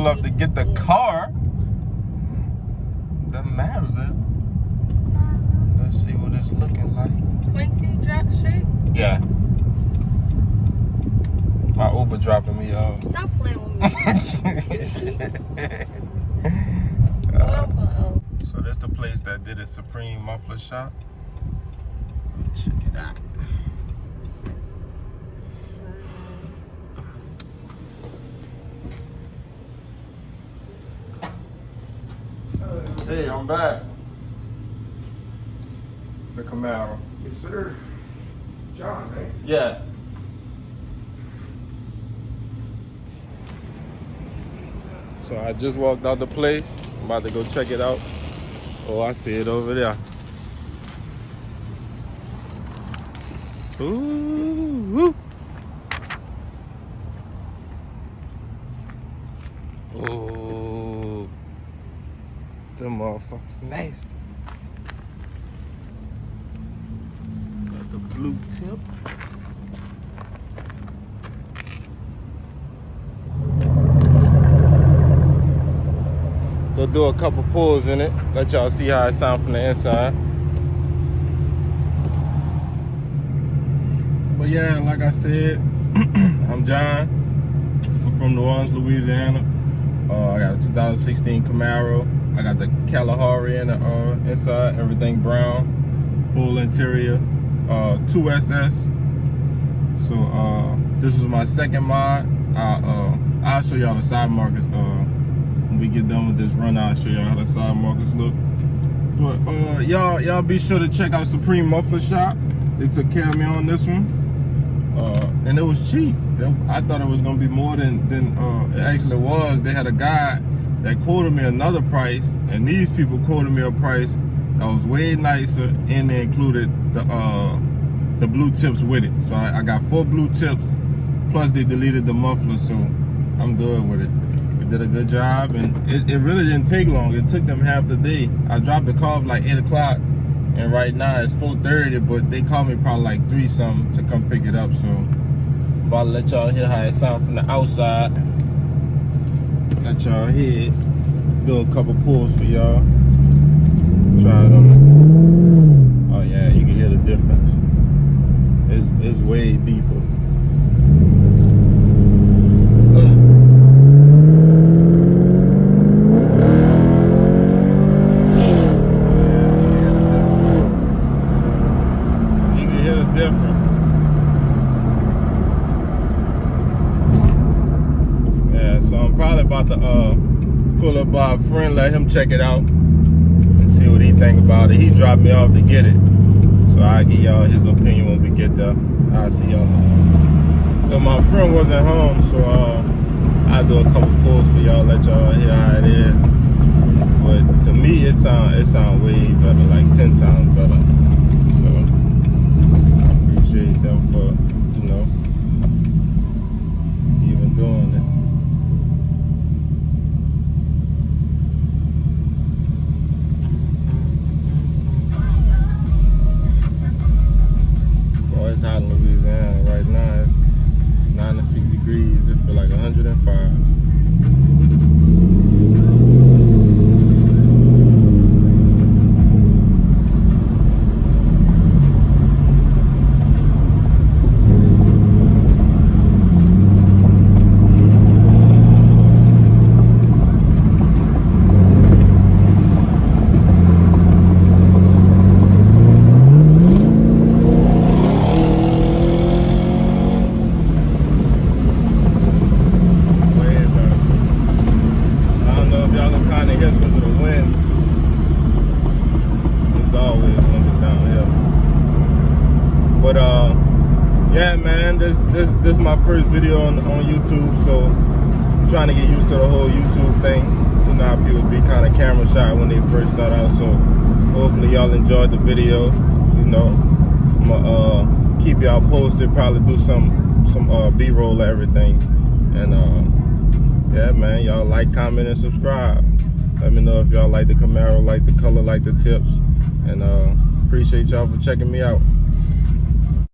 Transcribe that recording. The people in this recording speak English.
Up to get the car. The Maverick. Let's see what it's looking like. Quincy Drop Street? Yeah. My Uber dropping me off. Stop playing with me. So that's the place that did a Supreme Muffler Shop. Check it out. Hey, I'm back. The Camaro. Yes, sir. John, eh? Yeah. So I just walked out the place. I'm about to go check it out. Oh, I see it over there. Ooh. Oh. Them motherfuckers nasty. Got the blue tip. Go do a couple pulls in it. Let y'all see how it sounds from the inside. But yeah, like I said, I'm John. I'm from New Orleans, Louisiana. I got a 2016 Camaro. I got the Kalahari in the inside, everything brown, full interior, 2SS. So this is my second mod. I'll show y'all the side markers when we get done with this run. I'll show y'all how the side markers look. But y'all be sure to check out Supreme Muffler Shop. They took care of me on this one, and it was cheap. I thought it was gonna be more than it actually was. They had a guy that quoted me another price, and these people quoted me a price that was way nicer, and they included the blue tips with it. So I got 4 blue tips, plus they deleted the muffler, so I'm good with it. They did a good job, and it really didn't take long. It took them half the day. I dropped the car off like 8 o'clock, and right now it's 4:30, but they called me probably like 3 something to come pick it up, so I'm about to let y'all hear how it sounds from the outside. Let y'all hear it. Do a couple pulls for y'all. Try it on the... Oh yeah, you can hear the difference. It's way deeper. You can hear the difference. So I'm probably about to pull up by a friend, let him check it out and see what he think about it. He dropped me off to get it, so I'll give y'all his opinion when we get there. I'll see y'all on the phone. So my friend wasn't home, so I'll do a couple pulls for y'all, let y'all hear how it is. But to me, it sound way better, like 10 times better. So I appreciate them for, even doing it. It's hot in Louisiana right now. It's 96 degrees. It feels like 105. guess because of the wind. It's always when it's downhill. But yeah, man, this my first video on YouTube, so I'm trying to get used to the whole YouTube thing. You know how people be kind of camera shy when they first start out, so hopefully y'all enjoyed the video. You know, I'm gonna keep y'all posted, probably do some B-roll of everything. And yeah, man, y'all like, comment, and subscribe. Let me know if y'all like the Camaro, like the color, like the tips. And appreciate y'all for checking me out.